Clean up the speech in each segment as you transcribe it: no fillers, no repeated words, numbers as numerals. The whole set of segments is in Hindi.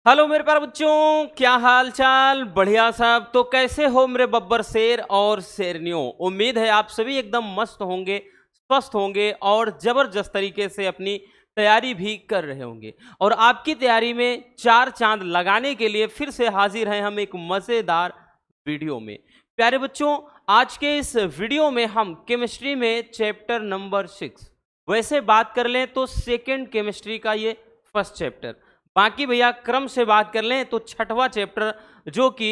हेलो मेरे प्यारे बच्चों, क्या हाल चाल? बढ़िया साहब। तो कैसे हो मेरे बब्बर शेर और शेरनियों? उम्मीद है आप सभी एकदम मस्त होंगे, स्वस्थ होंगे और जबरदस्त तरीके से अपनी तैयारी भी कर रहे होंगे। और आपकी तैयारी में चार चांद लगाने के लिए फिर से हाजिर हैं हम एक मज़ेदार वीडियो में। प्यारे बच्चों, आज के इस वीडियो में हम केमिस्ट्री में चैप्टर नंबर 6 वैसे बात कर लें तो सेकेंड केमिस्ट्री का ये फर्स्ट चैप्टर। बाकी भैया क्रम से बात कर लें तो छठवां चैप्टर जो कि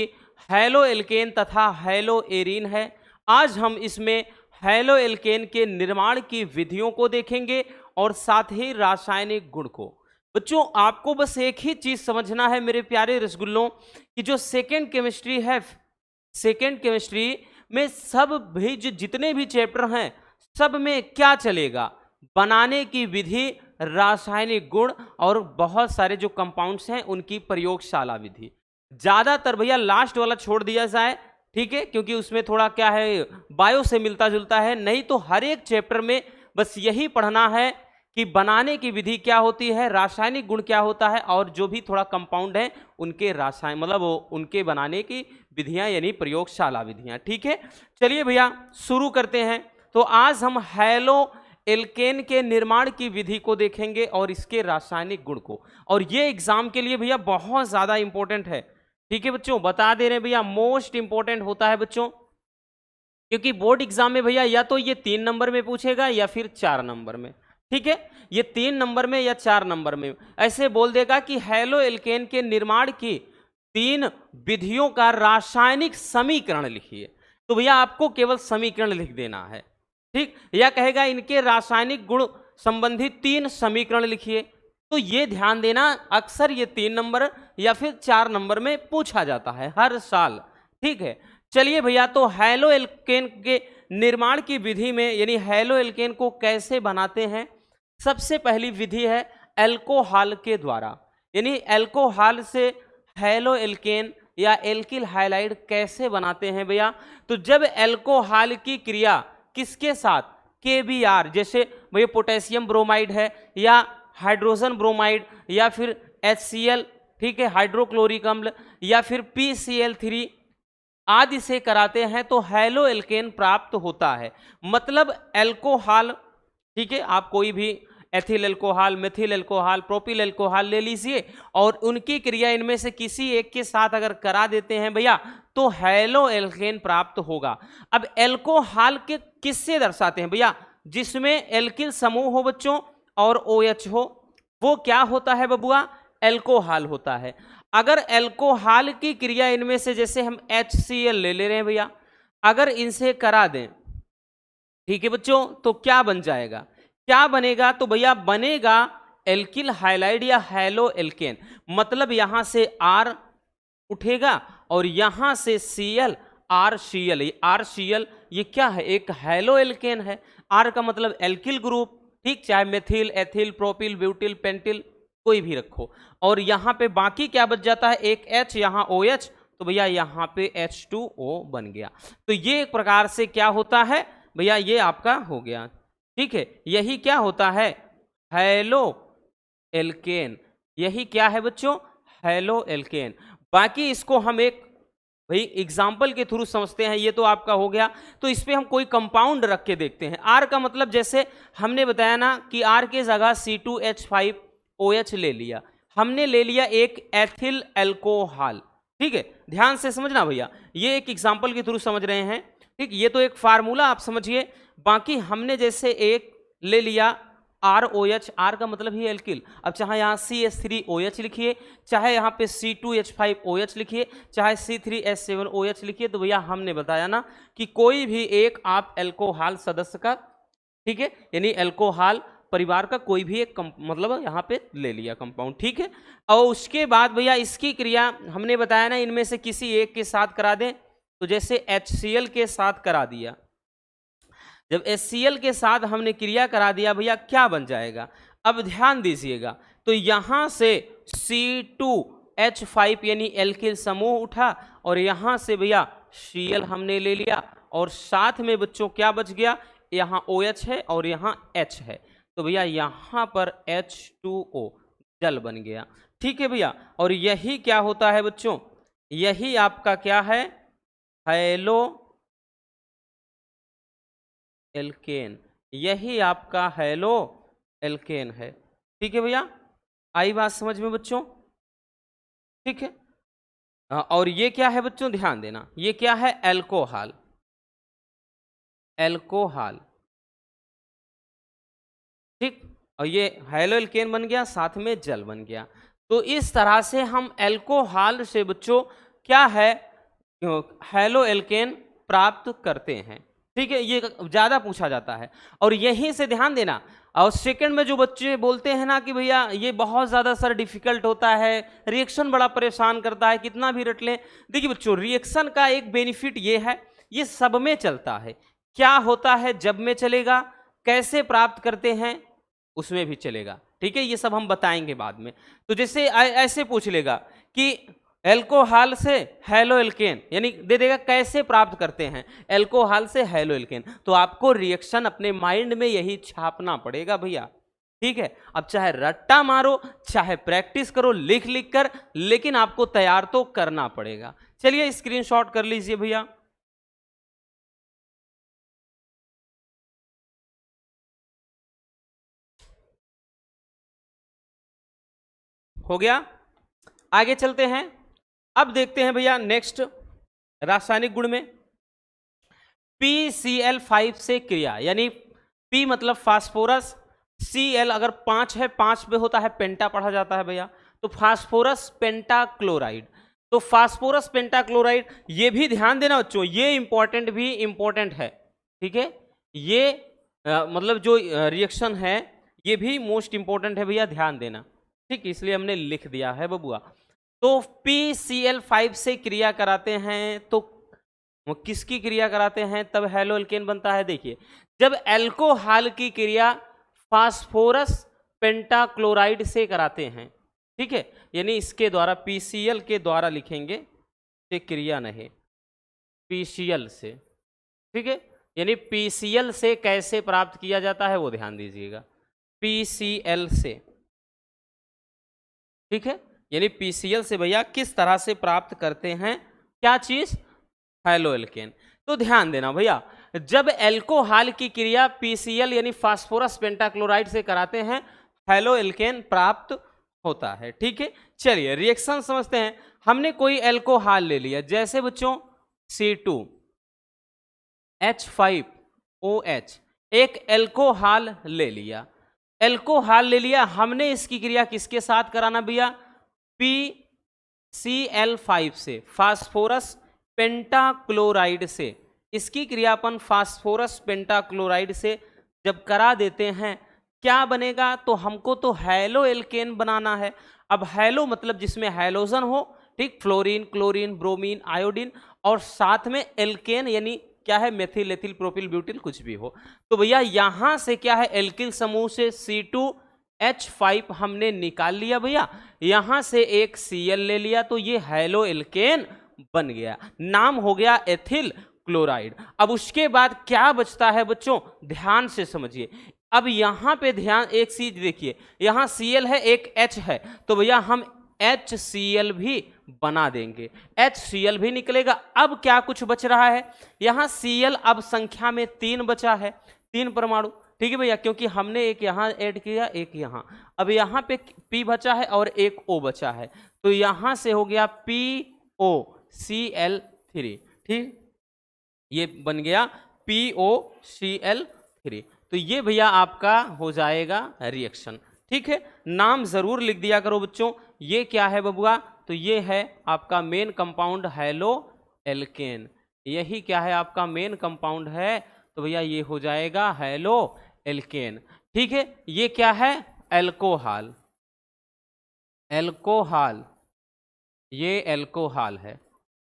हैलो एल्केन तथा हैलो एरीन है। आज हम इसमें हैलो एल्केन के निर्माण की विधियों को देखेंगे और साथ ही रासायनिक गुण को। बच्चों, आपको बस एक ही चीज समझना है मेरे प्यारे रसगुल्लों कि जो सेकेंड केमिस्ट्री है, सेकेंड केमिस्ट्री में सब भी जितने भी चैप्टर हैं सब में क्या चलेगा? बनाने की विधि, रासायनिक गुण और बहुत सारे जो कंपाउंड्स हैं उनकी प्रयोगशाला विधि। ज्यादातर भैया लास्ट वाला छोड़ दिया जाए, ठीक है, क्योंकि उसमें थोड़ा क्या है, बायो से मिलता जुलता है। नहीं तो हर एक चैप्टर में बस यही पढ़ना है कि बनाने की विधि क्या होती है, रासायनिक गुण क्या होता है और जो भी थोड़ा कंपाउंड है उनके रासायन मतलब उनके बनाने की विधियां यानी प्रयोगशाला विधियां। ठीक है, चलिए भैया शुरू करते हैं। तो आज हम हैलो एल्केन के निर्माण की विधि को देखेंगे और इसके रासायनिक गुण को। और ये एग्जाम के लिए भैया बहुत ज्यादा इंपॉर्टेंट है। ठीक है बच्चों, बता दे रहे हैं भैया, मोस्ट इंपॉर्टेंट होता है बच्चों, क्योंकि बोर्ड एग्जाम में भैया या तो ये 3 नंबर में पूछेगा या फिर 4 नंबर में। ठीक है, ये 3 नंबर में या 4 नंबर में ऐसे बोल देगा कि हैलो एल्केन के निर्माण की 3 विधियों का रासायनिक समीकरण लिखिए। तो भैया आपको केवल समीकरण लिख देना है। ठीक, या कहेगा इनके रासायनिक गुण संबंधी 3 समीकरण लिखिए। तो ये ध्यान देना, अक्सर ये 3 नंबर या फिर 4 नंबर में पूछा जाता है हर साल। ठीक है, चलिए भैया, तो हैलो एल्केन के निर्माण की विधि में यानी हैलो एल्केन को कैसे बनाते हैं? सबसे पहली विधि है एल्कोहल के द्वारा, यानी एल्कोहल से हैलो एल्केन या एल्किल हाइलाइड कैसे बनाते हैं भैया? तो जब एल्कोहल की क्रिया किसके साथ, केबीआर, जैसे भैया पोटेशियम ब्रोमाइड है या हाइड्रोजन ब्रोमाइड या फिर HCl, ठीक है, हाइड्रोक्लोरिक अम्ल, या फिर PCl3 आदि से कराते हैं तो हैलो एल्केन प्राप्त होता है। मतलब एल्कोहल, ठीक है, आप कोई भी ethyl alcohol, methyl alcohol, propyl alcohol ले लीजिए और उनकी क्रिया इनमें से किसी एक के साथ अगर करा देते हैं भैया तो हैलो एल्केन प्राप्त होगा। अब एल्कोहल के किससे दर्शाते हैं भैया? जिसमें एल्किल समूह हो बच्चों और OH हो, वो क्या होता है बबुआ? एल्कोहल होता है। अगर एल्कोहल की क्रिया इनमें से जैसे हम HCl ले रहे हैं भैया, अगर इनसे करा दें, ठीक है बच्चों, तो क्या बन जाएगा, क्या बनेगा? तो भैया बनेगा एल्किल हाइलाइड या हैलो एल्केन। मतलब यहां से R उठेगा और यहां से Cl, RCl ये क्या है? एक हैलो एल्केन है। R का मतलब एल्किल ग्रुप, ठीक, चाहे methyl, ethyl, propyl, butyl, pentyl कोई भी रखो। और यहाँ पे बाकी क्या बच जाता है? एक H, यहाँ OH, तो भैया यहाँ पे H2O बन गया। तो ये एक प्रकार से क्या होता है भैया? ये आपका हो गया। ठीक है, यही क्या होता है? Haloalkane. यही क्या है बच्चों? Haloalkane. बाकी इसको हम एक भाई एग्जाम्पल के थ्रू समझते हैं। ये तो आपका हो गया। तो इस पे हम कोई कंपाउंड रख के देखते हैं। R का मतलब जैसे हमने बताया ना कि R के जगह C2H5OH ले लिया, हमने ले लिया एक एथिल एल्कोहल। ठीक है, ध्यान से समझना भैया, ये एक एग्जाम्पल के थ्रू समझ रहे हैं। ठीक, ये तो एक फार्मूला आप समझिए। बाकी हमने जैसे एक ले लिया ROH, R का मतलब ही एल्किल। अब चाहे यहाँ CH3OH लिखिए, चाहे यहाँ पे C2H5OH लिखिए, चाहे C3H7OH लिखिए, तो भैया हमने बताया ना कि कोई भी एक आप एल्कोहल सदस्य का, ठीक है, यानी एल्कोहल परिवार का कोई भी एक मतलब यहाँ पे ले लिया कंपाउंड। ठीक है, और उसके बाद भैया इसकी क्रिया हमने बताया ना इनमें से किसी एक के साथ करा दें। तो जैसे HCl के साथ करा दिया, जब HCl के साथ हमने क्रिया करा दिया भैया क्या बन जाएगा? अब ध्यान दीजिएगा, तो यहां से C2H5 यानी एल्किल समूह उठा और यहां से भैया Cl हमने ले लिया और साथ में बच्चों क्या बच गया? यहाँ OH है और यहाँ H है, तो भैया यहाँ पर H2O जल बन गया। ठीक है भैया। और यही क्या होता है बच्चों, यही आपका क्या है, हैलो एल्केन, यही आपका हैलो एल्केन है। ठीक है भैया, आई बात समझ में बच्चों? ठीक है। और ये क्या है बच्चों, ध्यान देना, ये क्या है, एल्कोहल, एल्कोहल। ठीक, और ये हैलो एल्केन बन गया, साथ में जल बन गया। तो इस तरह से हम एल्कोहल से बच्चों क्या है, हैलो एल्केन प्राप्त करते हैं। ठीक है, ये ज्यादा पूछा जाता है। और यहीं से ध्यान देना, और सेकंड में जो बच्चे बोलते हैं ना कि भैया ये बहुत ज्यादा सर डिफिकल्ट होता है, रिएक्शन बड़ा परेशान करता है, कितना भी रट लें। देखिए बच्चों, रिएक्शन का एक बेनिफिट ये है, ये सब में चलता है। क्या होता है जब में चलेगा, कैसे प्राप्त करते हैं उसमें भी चलेगा। ठीक है, ये सब हम बताएंगे बाद में। तो जैसे ऐसे पूछ लेगा कि एल्कोहल से हैलो एल्केन, यानी दे देगा कैसे प्राप्त करते हैं एल्कोहल से हैलो एल्केन, तो आपको रिएक्शन अपने माइंड में यही छापना पड़ेगा भैया। ठीक है, अब चाहे रट्टा मारो, चाहे प्रैक्टिस करो लिख लिख कर, लेकिन आपको तैयार तो करना पड़ेगा। चलिए स्क्रीनशॉट कर लीजिए भैया। हो गया, आगे चलते हैं। अब देखते हैं भैया नेक्स्ट रासायनिक गुण में PCl5 से क्रिया, यानी P मतलब फास्फोरस, Cl अगर 5 है, 5 पे होता है पेंटा पढ़ा जाता है भैया, तो फास्फोरस पेंटाक्लोराइड। तो फास्फोरस पेंटाक्लोराइड, ये भी ध्यान देना बच्चों, ये इंपॉर्टेंट भी इंपॉर्टेंट है। ठीक है, ये मतलब जो रिएक्शन है ये भी मोस्ट इंपॉर्टेंट है भैया, ध्यान देना। ठीक, इसलिए हमने लिख दिया है बबुआ। तो PCl5 से क्रिया कराते हैं, तो वो किसकी क्रिया कराते हैं तब हैलो एल्केन बनता है। देखिए, जब एल्कोहल की क्रिया फास्फोरस पेंटाक्लोराइड से कराते हैं, ठीक है, यानी इसके द्वारा PCl के द्वारा लिखेंगे, ये क्रिया नहीं, PCl से। ठीक है, यानी PCl से कैसे प्राप्त किया जाता है वो ध्यान दीजिएगा, PCl से। ठीक है, यानी PCl से भैया किस तरह से प्राप्त करते हैं क्या चीज, हैलो एल्केन। तो ध्यान देना भैया, जब एल्कोहल की क्रिया PCl यानी फास्फोरस पेंटाक्लोराइड से कराते हैं, हैलो एल्केन प्राप्त होता है। ठीक है, चलिए रिएक्शन समझते हैं। हमने कोई एल्कोहल ले लिया, जैसे बच्चों C2H5OH, एक एल्कोहल ले लिया, एल्कोहल ले लिया हमने, इसकी क्रिया किसके साथ कराना भैया, PCl5 से, फास्फोरस पेंटाक्लोराइड से। इसकी क्रियापन फास्फोरस पेंटाक्लोराइड से जब करा देते हैं, क्या बनेगा, तो हमको तो हैलो एल्केन बनाना है। अब हैलो मतलब जिसमें हैलोजन हो, ठीक, फ्लोरीन, क्लोरीन, ब्रोमीन, आयोडीन, और साथ में एल्केन यानी क्या है, मेथिल, एथिल, प्रोपिल, ब्यूटिल, कुछ भी हो। तो भैया यहां से क्या है, एल्किल समूह से C2H5 हमने निकाल लिया भैया, यहां से एक Cl ले लिया, तो ये हैलो एल्केन बन गया, नाम हो गया एथिल क्लोराइड। अब उसके बाद क्या बचता है बच्चों, ध्यान से समझिए। अब यहां पे ध्यान, एक चीज देखिए, यहां Cl है, एक H है, तो भैया हम HCl भी बना देंगे, HCl भी निकलेगा। अब क्या कुछ बच रहा है, यहां Cl अब संख्या में 3 बचा है, 3 परमाणु। ठीक है भैया, क्योंकि हमने एक यहां ऐड किया, एक यहां, अब यहां पे P बचा है और एक O बचा है, तो यहां से हो गया POCl3। ठीक, ये बन गया POCl3। तो ये भैया आपका हो जाएगा रिएक्शन। ठीक है, नाम जरूर लिख दिया करो बच्चों। ये क्या है बबुआ, तो ये है आपका मेन कंपाउंड हैलो एल्केन, यही क्या है आपका मेन कंपाउंड है, तो भैया ये हो जाएगा हैलो एल्केन। ठीक है, ये क्या है, एल्कोहल, एल्कोहल, ये एल्कोहल है।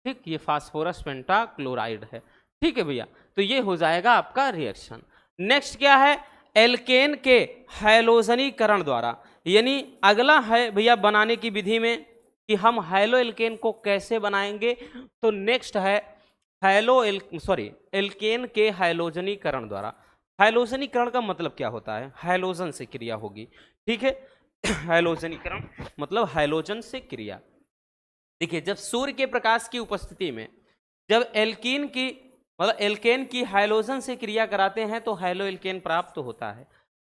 ठीक, ये फास्फोरस पेंटाक्लोराइड है। ठीक है भैया, तो ये हो जाएगा आपका रिएक्शन। नेक्स्ट क्या है, एल्केन के हैलोजनीकरण द्वारा, यानी अगला है भैया बनाने की विधि में कि हम हैलो एल्केन को कैसे बनाएंगे। तो नेक्स्ट है एल्केन के हैलोजनीकरण द्वारा। हैलोजनीकरण का मतलब क्या होता है, हैलोजन से क्रिया होगी। ठीक है, हैलोजनीकरण मतलब हैलोजन से क्रिया। देखिए जब सूर्य के प्रकाश की उपस्थिति में जब एल्कीन की मतलब एल्केन की हैलोजन से क्रिया कराते हैं तो हैलो एल्केन प्राप्त होता है।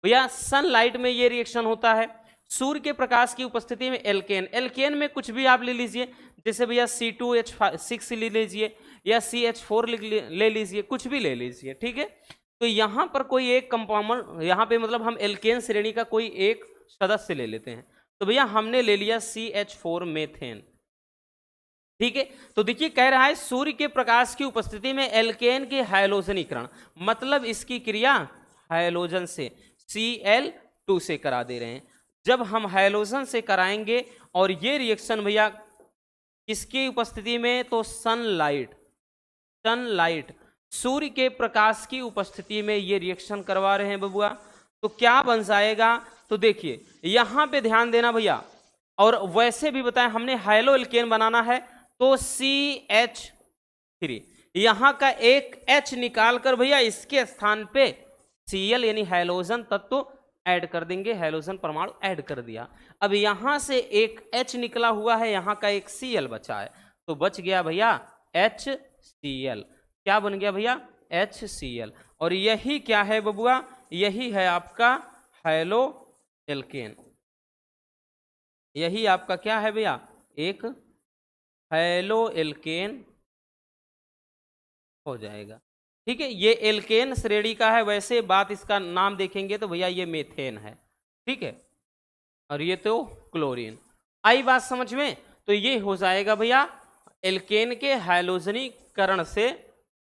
भैया सनलाइट में ये रिएक्शन होता है। सूर्य के प्रकाश की उपस्थिति में एल्केन, एल्केन में कुछ भी आप ले लीजिए, जैसे भैया C2H6 ले लीजिए या CH4 ले लीजिए, कुछ भी ले लीजिए, ठीक है। तो यहाँ पर कोई एक कंपाउंड, यहाँ पे मतलब हम एल्केन श्रेणी का कोई एक सदस्य ले लेते हैं। तो भैया हमने ले लिया CH4 मेथेन, ठीक है। तो देखिए कह रहा है सूर्य के प्रकाश की उपस्थिति में एल्केन के हैलोजनीकरण, मतलब इसकी क्रिया हैलोजन से Cl2 से करा दे रहे हैं। जब हम हैलोजन से कराएंगे और ये रिएक्शन भैया किसकी उपस्थिति में, तो सनलाइट सूर्य के प्रकाश की उपस्थिति में ये रिएक्शन करवा रहे हैं बबुआ, तो क्या बन जाएगा। तो देखिए यहां पे ध्यान देना भैया, और वैसे भी बताएं हमने हैलो एल्केन बनाना है तो CH3, यहां का एक H निकाल कर भैया इसके स्थान पे Cl यानी हैलोजन तत्व ऐड कर देंगे, हैलोजन परमाणु ऐड कर दिया। अब यहां से एक H निकला हुआ है, यहां का एक Cl बचा है, तो बच गया भैया HCl। क्या बन गया भैया, HCl। और यही क्या है बबुआ, यही है आपका हैलो एल्केन। यही आपका क्या है भैया, एक हैलो एल्केन हो जाएगा, ठीक है। ये एल्केन श्रेणी का है, वैसे बात इसका नाम देखेंगे तो भैया ये मेथेन है, ठीक है, और ये तो क्लोरीन। आई बात समझ में। तो ये हो जाएगा भैया एल्केन के हैलोजनीकरण से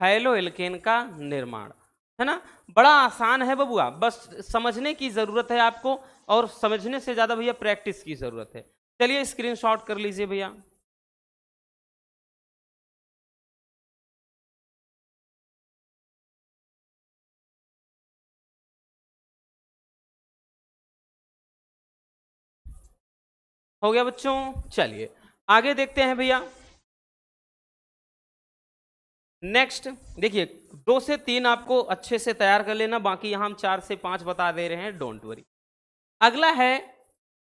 हैलो एल्केन का निर्माण, है ना। बड़ा आसान है बबुआ, बस समझने की जरूरत है आपको, और समझने से ज्यादा भैया प्रैक्टिस की जरूरत है। चलिए स्क्रीनशॉट कर लीजिए भैया। हो गया बच्चों, चलिए आगे देखते हैं भैया। नेक्स्ट देखिए 2 से 3 आपको अच्छे से तैयार कर लेना, बाकी यहां हम 4 से 5 बता दे रहे हैं, डोंट वरी। अगला है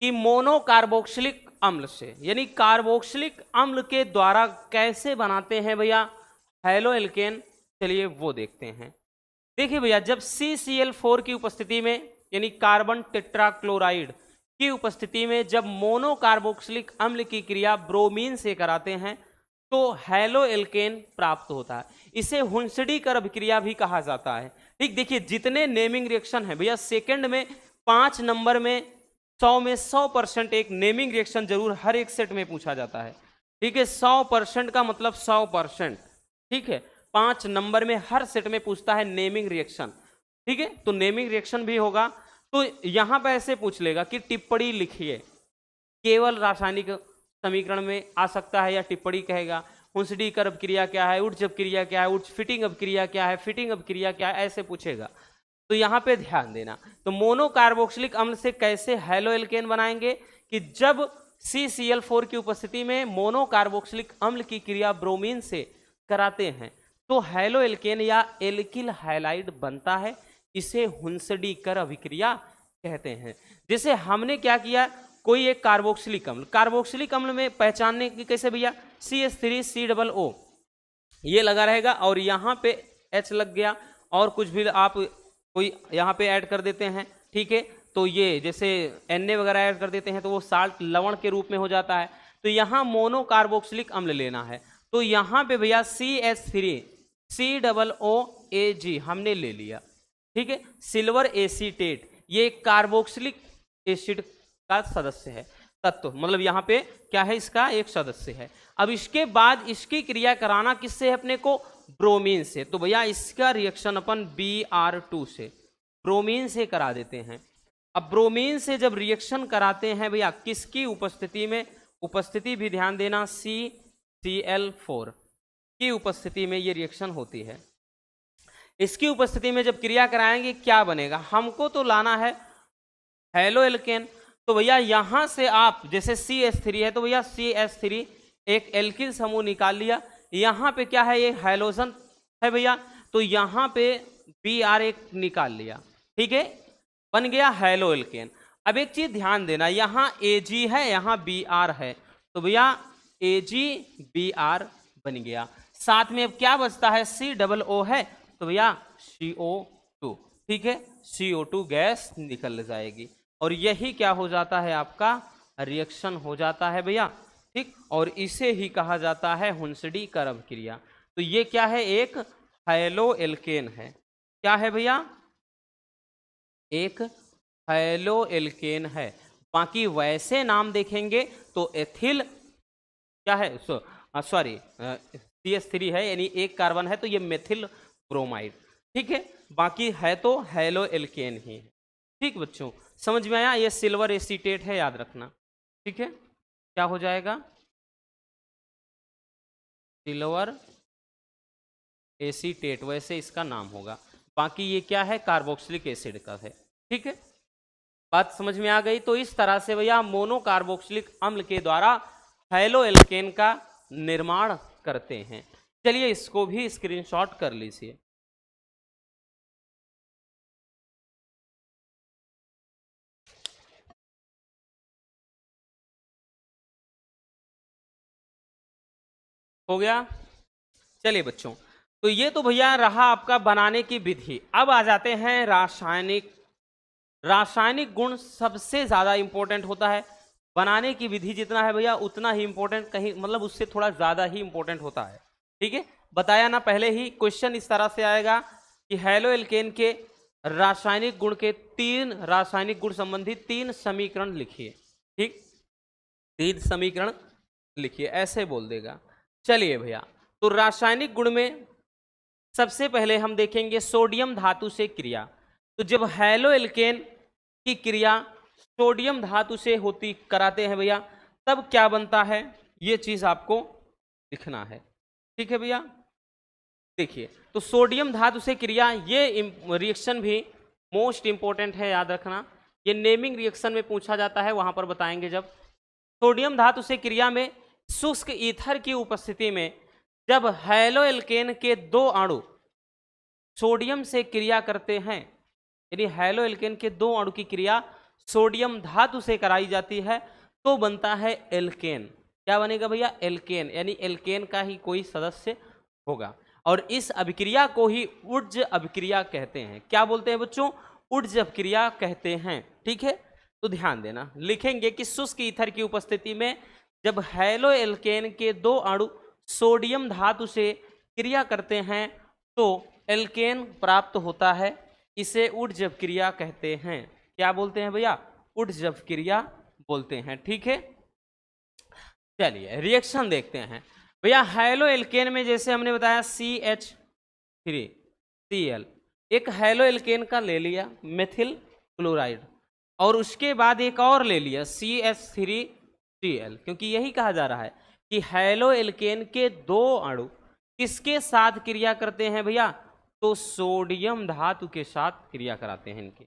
कि मोनोकार्बोक्सिलिक अम्ल से, यानी कार्बोक्सिलिक अम्ल के द्वारा कैसे बनाते हैं भैया हैलो एल्केन, चलिए वो देखते हैं। देखिए भैया जब CCl4 की उपस्थिति में यानी कार्बन टेट्राक्लोराइड की उपस्थिति में जब मोनोकार्बोक्सिलिक अम्ल की क्रिया ब्रोमीन से कराते हैं तो हैलो एल्केन प्राप्त होता है। इसे हुंसडीकर अभिक्रिया भी कहा जाता है, ठीक। देखिए जितने नेमिंग रिएक्शन है भैया, सेकंड में 5 नंबर में 100 में 100% एक नेमिंग रिएक्शन जरूर हर एक सेट में पूछा जाता है, ठीक है। 100% का मतलब 100%, ठीक है। 5 नंबर में हर सेट में पूछता है नेमिंग रिएक्शन, ठीक है। तो नेमिंग रिएक्शन भी होगा, तो यहां पर ऐसे पूछ लेगा कि टिप्पणी लिखिए, केवल रासायनिक समीकरण में आ सकता है, या टिप्पणी कहेगा हुंसडीकर अभिक्रिया क्या है, उच्च अभिक्रिया क्या है, उच्च फिटिंग अभिक्रिया क्या है, फिटिंग अभिक्रिया क्या है, ऐसे पूछेगा। तो यहां पे ध्यान देना। तो मोनोकार्बोक्सिलिक अम्ल से कैसे हैलो एल्केन बनाएंगे कि जब CCl4 की उपस्थिति में मोनोकार्बोक्सिलिक अम्ल की क्रिया ब्रोमीन से कराते हैं तो हैलो एल्केन या एल्किल हैलाइड बनता है, इसे हुंसडीकर अभिक्रिया कहते हैं। जैसे हमने क्या किया, कोई एक कार्बोक्सिलिक अम्ल में पहचानने की कैसे भैया, CH3COO ये लगा रहेगा, और यहाँ पे H लग गया, और कुछ भी आप कोई यहाँ पे ऐड कर देते हैं, ठीक है। तो ये जैसे Na वगैरह ऐड कर देते हैं तो वो साल्ट लवण के रूप में हो जाता है। तो यहाँ मोनोकार्बोक्सिलिक अम्ल लेना है, तो यहाँ पे भैया CH3COOAG हमने ले लिया, ठीक है। सिल्वर एसीटेट ये कार्बोक्सिलिक एसिड का सदस्य है, तत्व मतलब यहाँ पे क्या है, इसका एक सदस्य है। अब इसके बाद इसकी क्रिया कराना किससे है अपने को, ब्रोमीन से। तो भैया इसका रिएक्शन अपन Br2 से ब्रोमीन से करा देते हैं। अब ब्रोमीन से जब रिएक्शन कराते हैं भैया किसकी उपस्थिति में, उपस्थिति भी ध्यान देना CCl4 की उपस्थिति में ये रिएक्शन होती है। इसकी उपस्थिति में जब क्रिया कराएंगे क्या बनेगा, हमको तो लाना है हैलो एल्केन। तो भैया यहां से आप जैसे CH3 है तो भैया CH3 एक एल्किल समूह निकाल लिया, यहां पे क्या है, ये हैलोजन है भैया, तो यहां पे Br एक निकाल लिया, ठीक है, बन गया हैलो एल्केन। अब एक चीज ध्यान देना, यहाँ Ag है, यहाँ Br है, तो भैया AgBr बन गया। साथ में अब क्या बचता है, COO है, तो भैया CO2, ठीक है, CO2 गैस निकल जाएगी और यही क्या हो जाता है, आपका रिएक्शन हो जाता है भैया, ठीक। और इसे ही कहा जाता है हुंसडी कर अभिक्रिया। तो ये क्या है, एक हैलो एल्केन है। क्या है भैया, एक हैलो एल्केन है। बाकी वैसे नाम देखेंगे तो एथिल क्या है, सॉरी CH3 है, यानी एक कार्बन है, तो ये मेथिल ब्रोमाइड, ठीक है। बाकी है तो हैलो एल्केन ही है, ठीक बच्चों, समझ में आया। ये सिल्वर एसीटेट है, याद रखना, ठीक है। क्या हो जाएगा, सिल्वर एसीटेट, वैसे इसका नाम होगा। बाकी ये क्या है, कार्बोक्सिलिक एसिड का है, ठीक है। बात समझ में आ गई। तो इस तरह से भैया मोनो कार्बोक्सिलिक अम्ल के द्वारा हैलो एल्केन का निर्माण करते हैं। चलिए इसको भी स्क्रीनशॉट कर लीजिए। हो गया। चलिए बच्चों, तो ये तो भैया रहा आपका बनाने की विधि। अब आ जाते हैं रासायनिक। रासायनिक गुण सबसे ज्यादा इंपॉर्टेंट होता है। बनाने की विधि जितना है भैया उतना ही इंपॉर्टेंट, कहीं मतलब उससे थोड़ा ज्यादा ही इंपॉर्टेंट होता है, ठीक है। बताया ना पहले ही, क्वेश्चन इस तरह से आएगा कि हैलो एल्केन के रासायनिक गुण के 3 रासायनिक गुण संबंधी 3 समीकरण लिखिए, ठीक। 3 समीकरण लिखिए, ऐसे बोल देगा। चलिए भैया, तो रासायनिक गुण में सबसे पहले हम देखेंगे सोडियम धातु से क्रिया। तो जब हैलो एल्केन की क्रिया सोडियम धातु से होती कराते हैं भैया, तब क्या बनता है, ये चीज आपको लिखना है, ठीक है भैया। देखिए, तो सोडियम धातु से क्रिया, ये रिएक्शन भी मोस्ट इंपॉर्टेंट है, याद रखना। ये नेमिंग रिएक्शन में पूछा जाता है, वहां पर बताएंगे जब। सोडियम धातु से क्रिया में शुष्क ईथर की उपस्थिति में जब हैलो एल्केन के 2 अणु सोडियम से क्रिया करते हैं, यानी हैलो एल्केन के 2 अणु की क्रिया सोडियम धातु से कराई जाती है, तो बनता है एल्केन। क्या बनेगा भैया, एल्केन, यानी एल्केन का ही कोई सदस्य होगा। और इस अभिक्रिया को ही ऊर्ज अभिक्रिया कहते हैं। क्या बोलते हैं बच्चों, ऊर्ज अभिक्रिया कहते हैं, ठीक है। तो ध्यान देना, लिखेंगे कि शुष्क ईथर की उपस्थिति में जब हैलो एल्केन के 2 अणु सोडियम धातु से क्रिया करते हैं तो एल्केन प्राप्त होता है। इसे ऊर्ज अभिक्रिया कहते हैं। क्या बोलते हैं भैया, ऊर्ज अभिक्रिया बोलते हैं, ठीक है। चलिए रिएक्शन देखते हैं भैया। हैलो एल्केन में जैसे हमने बताया CH3Cl, एक हैलो एल्केन का ले लिया मेथिल क्लोराइड, और उसके बाद एक और ले लिया CH3Cl, क्योंकि यही कहा जा रहा है कि हैलो एल्केन के 2 अणु किसके साथ क्रिया करते हैं भैया, तो सोडियम धातु के साथ क्रिया कराते हैं इनकी।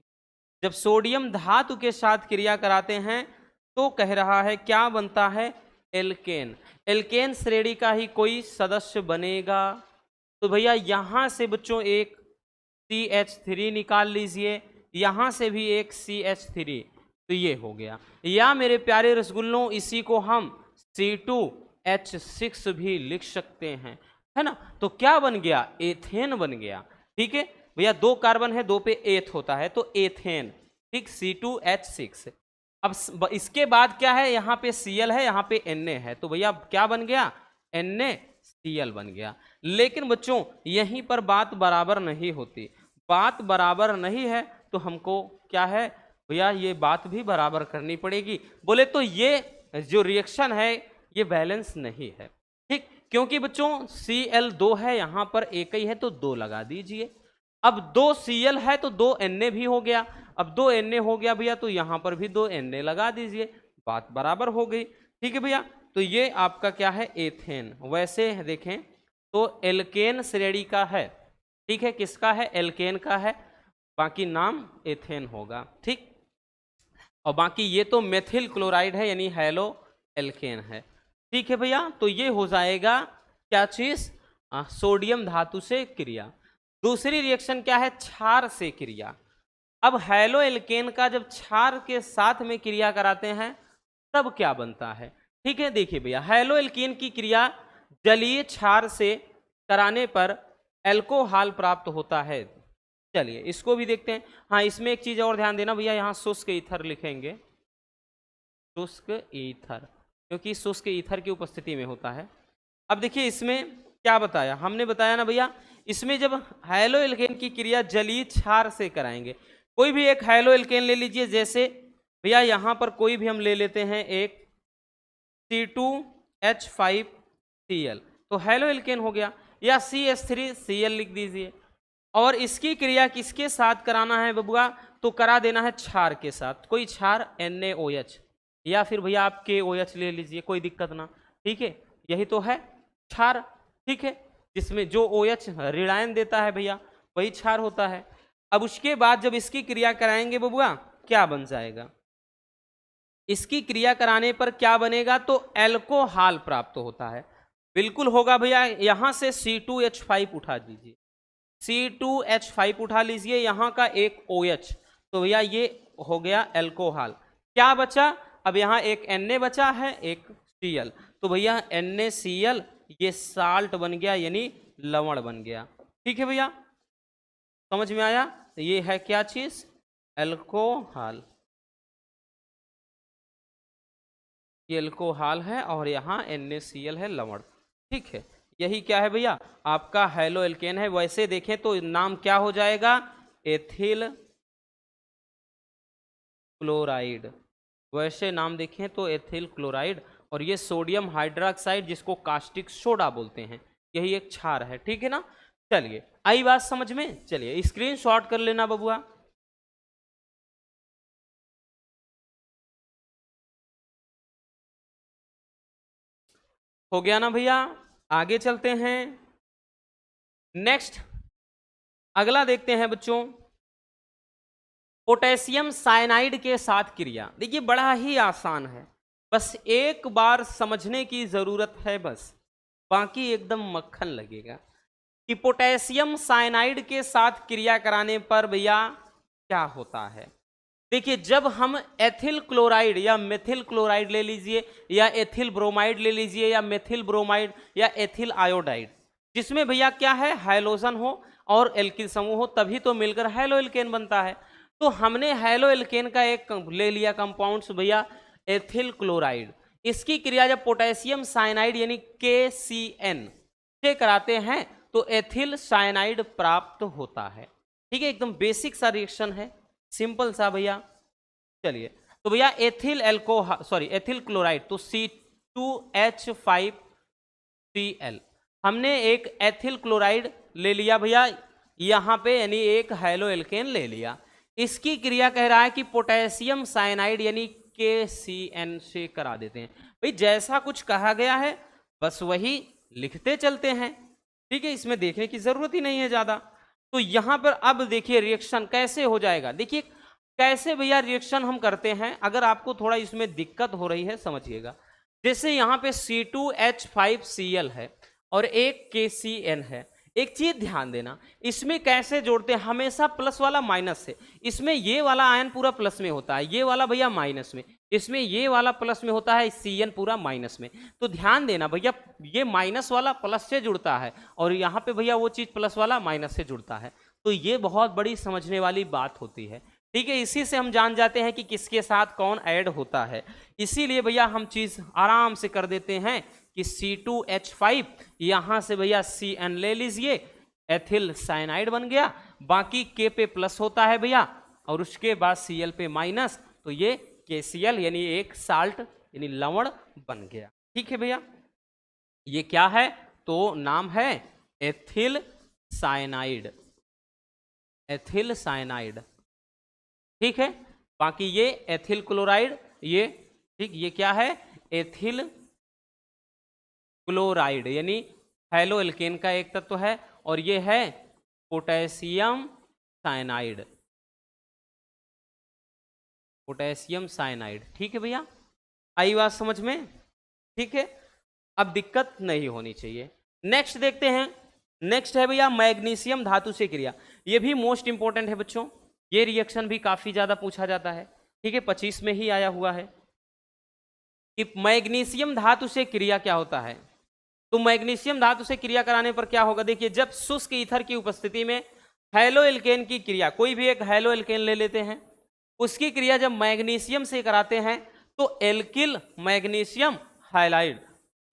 जब सोडियम धातु के साथ क्रिया कराते हैं तो कह रहा है क्या बनता है, एल्केन। एल्केन श्रेणी का ही कोई सदस्य बनेगा। तो भैया यहां से बच्चों एक CH3 निकाल लीजिए, यहां से भी एक CH3, तो ये हो गया। या मेरे प्यारे रसगुल्लों, इसी को हम C2H6 भी लिख सकते हैं, है ना। तो क्या बन गया, एथेन बन गया, ठीक है भैया। 2 कार्बन है, 2 पे एथ होता है, तो एथेन, ठीक, C2H6। अब इसके बाद क्या है, यहाँ पे Cl है, यहाँ पे Na है, तो भैया क्या बन गया, NaCl बन गया। लेकिन बच्चों यहीं पर बात बराबर नहीं होती। बात बराबर नहीं है तो हमको क्या है भैया, ये बात भी बराबर करनी पड़ेगी। बोले तो ये जो रिएक्शन है ये बैलेंस नहीं है, ठीक, क्योंकि बच्चों Cl2 है, यहां पर एक ही है तो 2 लगा दीजिए। अब 2 Cl है तो 2 Na भी हो गया। अब 2 Na हो गया भैया, तो यहां पर भी 2 Na लगा दीजिए, बात बराबर हो गई, ठीक है भैया। तो ये आपका क्या है, एथेन। वैसे देखें तो एल्केन श्रेणी का है, ठीक है, किसका है, एल्केन का है, बाकी नाम एथेन होगा, ठीक। और बाकी ये तो मेथिल क्लोराइड है, यानी हैलो एल्केन है, ठीक है भैया। तो ये हो जाएगा क्या चीज, सोडियम धातु से क्रिया। दूसरी रिएक्शन क्या है, क्षार से क्रिया। अब हैलो एल्केन का जब क्षार के साथ में क्रिया कराते हैं तब क्या बनता है, ठीक है। देखिए भैया, हैलो एल्केन की क्रिया जलीय क्षार से कराने पर एल्कोहल प्राप्त होता है। चलिए इसको भी देखते हैं। हाँ, इसमें एक चीज और ध्यान देना भैया, यहाँ शुष्क ईथर लिखेंगे, शुष्क ईथर, क्योंकि शुष्क ईथर की उपस्थिति में होता है। अब देखिए इसमें क्या बताया हमने, बताया ना भैया, इसमें जब हैलो एल्केन की क्रिया जलीय क्षार से कराएंगे, कोई भी एक हैलो एल्केन ले लीजिए, जैसे भैया यहाँ पर कोई भी हम ले लेते हैं एक C2H5Cl, तो हैलो एल्केन हो गया, या CH3Cl लिख दीजिए। और इसकी क्रिया किसके साथ कराना है बबुआ, तो करा देना है क्षार के साथ, कोई क्षार NaOH, या फिर भैया आप KOH ले लीजिए, कोई दिक्कत ना, ठीक है। यही तो है क्षार, ठीक है, जिसमें जो OH ऋणायन देता है भैया वही क्षार होता है। अब उसके बाद जब इसकी क्रिया कराएंगे बबुआ, क्या बन जाएगा, इसकी क्रिया कराने पर क्या बनेगा, तो एल्कोहल प्राप्त होता है, बिल्कुल होगा भैया। यहां से C2H5 उठा दीजिए, C2H5 उठा लीजिए, यहाँ का एक OH, तो भैया ये हो गया एल्कोहल। क्या बचा, अब यहाँ एक Na बचा है, एक Cl, तो भैया NaCl ये साल्ट बन गया, यानी लवण बन गया, ठीक है भैया, समझ में आया। तो ये है क्या चीज, एल्कोहल, ये एल्कोहल है और यहाँ NaCl है लवण, ठीक है। यही क्या है भैया, आपका हैलो एल्केन है। वैसे देखें तो नाम क्या हो जाएगा, एथिल क्लोराइड, वैसे नाम देखें तो एथिल क्लोराइड, और ये सोडियम हाइड्रोक्साइड जिसको कास्टिक सोडा बोलते हैं, यही एक क्षार है, ठीक है ना। चलिए आई बात समझ में, चलिए स्क्रीनशॉट कर लेना बबुआ। हो गया ना भैया, आगे चलते हैं। नेक्स्ट अगला देखते हैं बच्चों, पोटेशियम साइनाइड के साथ क्रिया। देखिए बड़ा ही आसान है, बस एक बार समझने की जरूरत है, बस बाकी एकदम मक्खन लगेगा कि पोटेशियम साइनाइड के साथ क्रिया कराने पर भैया क्या होता है। देखिए जब हम एथिल क्लोराइड या मेथिल क्लोराइड ले लीजिए, या एथिल ब्रोमाइड ले लीजिए, या मेथिल ब्रोमाइड, या एथिल आयोडाइड, जिसमें भैया क्या है, हाइलोजन हो और एल्किल समूह हो, तभी तो मिलकर हैलो एल्केन बनता है। तो हमने हैलो एल्केन का एक ले लिया कंपाउंड्स भैया, एथिल क्लोराइड, इसकी क्रिया जब पोटेशियम साइनाइड यानी KCN से कराते हैं तो एथिल साइनाइड प्राप्त होता है, ठीक है। एकदम बेसिक सा रिएक्शन है, सिंपल सा भैया। चलिए तो भैया एथिल एथिल क्लोराइड, तो C2H5Cl, हमने एक एथिल क्लोराइड ले लिया भैया यहाँ पे, यानी एक हैलो एल्केन ले लिया। इसकी क्रिया कह रहा है कि पोटेशियम साइनाइड यानी KCN से करा देते हैं। भाई जैसा कुछ कहा गया है बस वही लिखते चलते हैं, ठीक है, इसमें देखने की जरूरत ही नहीं है ज्यादा। तो यहां पर अब देखिए रिएक्शन कैसे हो जाएगा, देखिए कैसे भैया रिएक्शन हम करते हैं। अगर आपको थोड़ा इसमें दिक्कत हो रही है समझिएगा, जैसे यहाँ पे C2H5Cl है और एक KCN है। एक चीज ध्यान देना, इसमें कैसे जोड़ते हैं, हमेशा प्लस वाला माइनस से, इसमें ये वाला आयन पूरा प्लस में होता है, ये वाला भैया माइनस में, इसमें ये वाला प्लस में होता है, CN पूरा माइनस में। तो ध्यान देना भैया, ये माइनस वाला प्लस से जुड़ता है और यहाँ पे भैया वो चीज प्लस वाला माइनस से जुड़ता है। तो ये बहुत बड़ी समझने वाली बात होती है, ठीक है। इसी से हम जान जाते हैं कि किसके साथ कौन ऐड होता है। इसीलिए भैया हम चीज आराम से कर देते हैं कि C2H5 यहां से भैया CN ले लीजिए, एथिल साइनाइड बन गया, बाकी K पे प्लस होता है भैया और उसके बाद Cl पे माइनस, तो ये KCl यानी एक साल्ट यानी लवण बन गया, ठीक है भैया। ये क्या है, तो नाम है एथिल साइनाइड, एथिल साइनाइड, ठीक है। बाकी ये एथिल क्लोराइड, ये ठीक, ये क्या है, एथिल क्लोराइड यानी हैलो एल्केन का एक तत्व है, और ये है पोटेशियम साइनाइड, पोटेशियम साइनाइड, ठीक है भैया। आई बात समझ में, ठीक है, अब दिक्कत नहीं होनी चाहिए। नेक्स्ट देखते हैं, नेक्स्ट है भैया मैग्नीशियम धातु से क्रिया। ये भी मोस्ट इंपॉर्टेंट है बच्चों, ये रिएक्शन भी काफी ज्यादा पूछा जाता है, ठीक है, 25 में ही आया हुआ है कि मैग्नीशियम धातु से क्रिया क्या होता है। तो मैग्नीशियम धातु से क्रिया कराने पर क्या होगा, देखिए जब शुष्क ईथर की उपस्थिति में हैलो एल्केन की क्रिया, कोई भी एक हैलो एल्केन ले लेते हैं, उसकी क्रिया जब मैग्नीशियम से कराते हैं तो एल्किल मैग्नीशियम हाइलाइड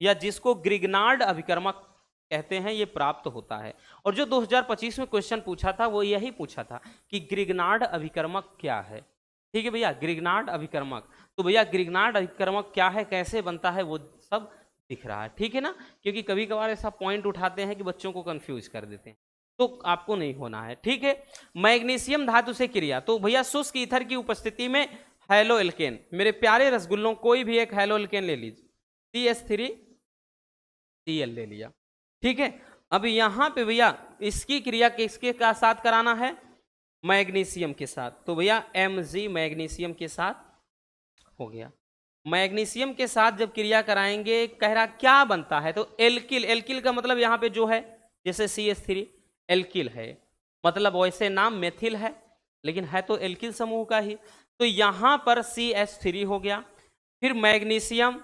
या जिसको ग्रिग्नार्ड अभिकर्मक कहते हैं ये प्राप्त होता है। और जो 2025 में क्वेश्चन पूछा था वो यही पूछा था कि ग्रिग्नार्ड अभिकर्मक क्या है। ठीक है भैया, ग्रिग्नार्ड अभिकर्मक, तो भैया ग्रिग्नार्ड अभिकर्मक क्या है, कैसे बनता है, वो सब दिख रहा है, ठीक है ना, क्योंकि कभी कभार ऐसा पॉइंट उठाते हैं कि बच्चों को कंफ्यूज कर देते हैं, तो आपको नहीं होना है, ठीक है। मैग्नीशियम धातु से क्रिया, तो भैया शुष्क ईथर की उपस्थिति में हैलो एल्केन, मेरे प्यारे रसगुल्लों कोई भी एक हैलो एल्केन ले लीजिए, CH3Cl ले लिया, ठीक है। अब यहां पे भैया इसकी क्रिया किसके का साथ कराना है, मैग्नीशियम के साथ, तो भैया Mg मैग्नीशियम के साथ हो गया। मैग्नीशियम के साथ जब क्रिया कराएंगे, कह रहा क्या बनता है, तो एल्किल, एल्किल का मतलब यहाँ पे जो है जैसे CH3 एल्किल है, मतलब वैसे नाम मेथिल है लेकिन है तो एल्किल समूह का ही, तो यहाँ पर CH3 हो गया, फिर मैग्नीशियम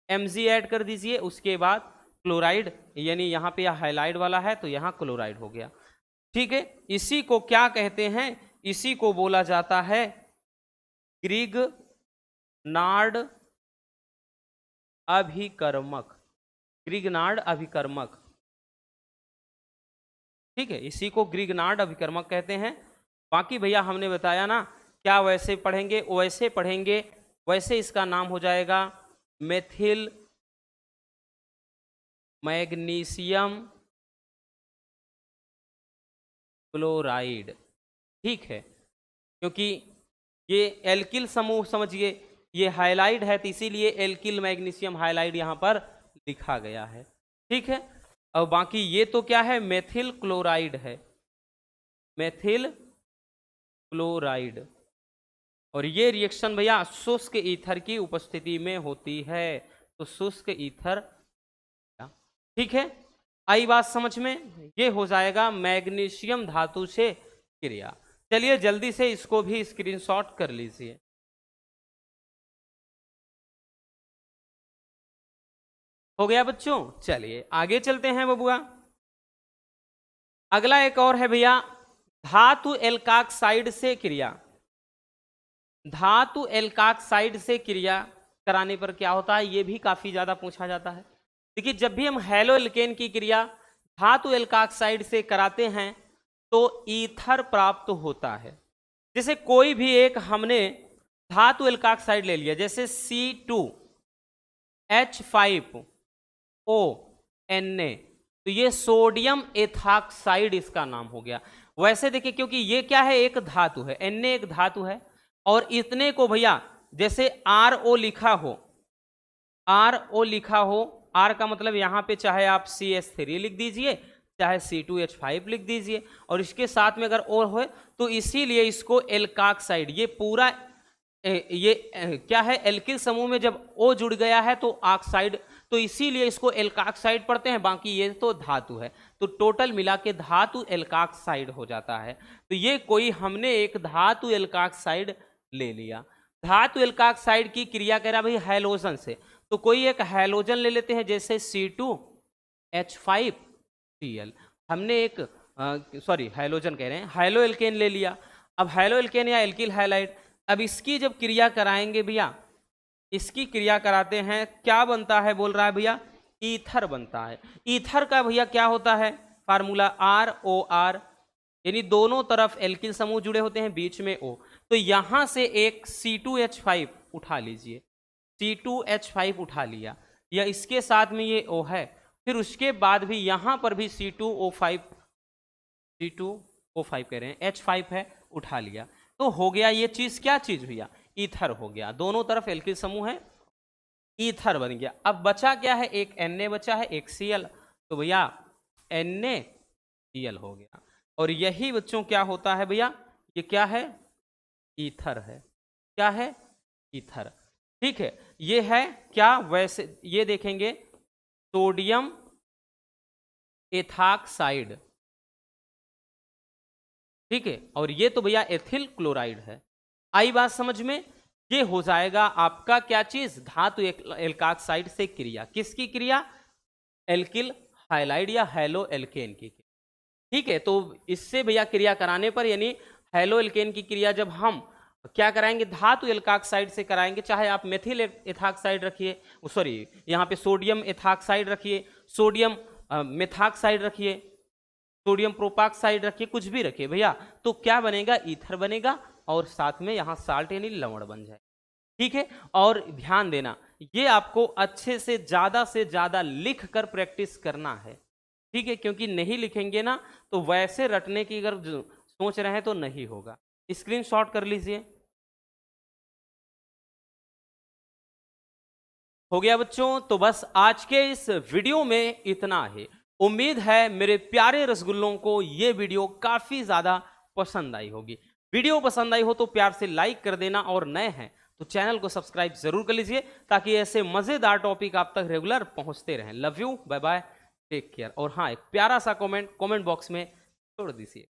Mg ऐड कर दीजिए, उसके बाद क्लोराइड, यानी यहाँ पे हाइलाइड वाला है तो यहाँ क्लोराइड हो गया, ठीक है। इसी को क्या कहते हैं, इसी को बोला जाता है ग्रिग्नार्ड अभिकर्मक, ग्रिग्नार्ड अभिकर्मक, ठीक है, इसी को ग्रिग्नार्ड अभिकर्मक कहते हैं। बाकी भैया हमने बताया ना, क्या वैसे पढ़ेंगे वैसे पढ़ेंगे, वैसे इसका नाम हो जाएगा मेथिल मैग्नीशियम क्लोराइड, ठीक है, क्योंकि ये एल्किल समूह समझिए, ये हाइलाइड है तो इसीलिए एल्किल मैग्नीशियम हाइलाइड यहां पर लिखा गया है, ठीक है। अब बाकी ये तो क्या है, मेथिल क्लोराइड है, मेथिल क्लोराइड, और ये रिएक्शन भैया शुष्क ईथर की उपस्थिति में होती है, तो शुष्क ईथर, ठीक है। आई बात समझ में, ये हो जाएगा मैग्नीशियम धातु से क्रिया। चलिए जल्दी से इसको भी स्क्रीनशॉट कर लीजिए। हो गया बच्चों, चलिए आगे चलते हैं बबुआ। अगला एक और है भैया धातु एल्काक्साइड से क्रिया। धातु एल्काक्साइड से क्रिया कराने पर क्या होता है, ये भी काफी ज्यादा पूछा जाता है। देखिए जब भी हम हैलो एल्केन की क्रिया धातु एल्काक्साइड से कराते हैं तो ईथर प्राप्त होता है। जैसे कोई भी एक हमने धातु एल्काक्साइड ले लिया, जैसे C2H5O, तो ये सोडियम एथाक्साइड इसका नाम हो गया। वैसे देखिए क्योंकि ये क्या है, एक धातु है, Na एक धातु है, और इतने को भैया जैसे RO लिखा हो, RO लिखा हो, R का मतलब यहां पे चाहे आप CH3 लिख दीजिए चाहे C2H5 लिख दीजिए, और इसके साथ में अगर O हो तो इसीलिए इसको एल्काक्साइड, ये पूरा ये क्या है, एल्किल समूह में जब O जुड़ गया है तो ऑक्साइड, तो इसीलिए इसको एल्काक्साइड पढ़ते हैं, बाकी ये तो धातु है, तो टोटल मिला के धातु एल्काक्साइड हो जाता है। तो ये कोई हमने एक धातु एल्काक्साइड ले लिया। धातु एल्काक्साइड की क्रिया कह रहा भाई हैलोजन से, तो कोई एक हैलोजन ले लेते हैं जैसे C2H5Cl, हमने एक हैलोजन कह रहे हैं, हैलो एल्केन ले लिया। अब हैलो एल्केन या एल्किल हैलाइड, अब इसकी जब क्रिया कराएंगे भैया, इसकी क्रिया कराते हैं, क्या बनता है बोल रहा है भैया, ईथर बनता है। ईथर का भैया क्या होता है फार्मूला, ROR, यानी दोनों तरफ एल्किल समूह जुड़े होते हैं, बीच में O, तो यहां से एक C2H5 उठा लीजिए, C2H5 उठा लिया, या इसके साथ में ये O है, फिर उसके बाद भी यहां पर भी C2O5 कह रहे हैं, H5 है, उठा लिया, तो हो गया ये चीज, क्या चीज भैया, ईथर हो गया, दोनों तरफ एल्किल समूह है, ईथर बन गया। अब बचा क्या है, एक Na बचा है, एक Cl, तो भैया NaCl हो गया, और यही बच्चों क्या होता है भैया, ये क्या है, ईथर है, क्या है, ईथर, ठीक है। ये है क्या, वैसे ये देखेंगे सोडियम एथाक्साइड, ठीक है, और ये तो भैया एथिल क्लोराइड है। आई बात समझ में? ये हो जाएगा आपका क्या चीज, धातु एल्काक्साइड से क्रिया। किसकी क्रिया? एल्किल हाइलाइड या हेलो एल्केन की। ठीक है, तो इससे भैया क्रिया कराने पर, यानी हेलो एल्केन की क्रिया जब हम क्या कराएंगे, धातु एल्काक्साइड से कराएंगे, चाहे आप मेथिल एथाक्साइड रखिए, सॉरी यहाँ पे सोडियम एथाक्साइड रखिए, सोडियम मेथाक्साइड रखिए, सोडियम प्रोपाक्साइड रखिए, कुछ भी रखिए भैया, तो क्या बनेगा, ईथर बनेगा और साथ में यहाँ साल्ट यानी लवण बन जाए। ठीक है, और ध्यान देना ये आपको अच्छे से ज्यादा लिख कर प्रैक्टिस करना है। ठीक है, क्योंकि नहीं लिखेंगे ना तो वैसे रटने की अगर सोच रहे हैं तो नहीं होगा। स्क्रीनशॉट कर लीजिए। हो गया बच्चों, तो बस आज के इस वीडियो में इतना ही। उम्मीद है मेरे प्यारे रसगुल्लों को ये वीडियो काफी ज्यादा पसंद आई होगी। वीडियो पसंद आई हो तो प्यार से लाइक कर देना, और नए हैं तो चैनल को सब्सक्राइब जरूर कर लीजिए, ताकि ऐसे मजेदार टॉपिक आप तक रेगुलर पहुंचते रहें। Love you, bye bye, take care. और हाँ, एक प्यारा सा कमेंट बॉक्स में छोड़ दीजिए।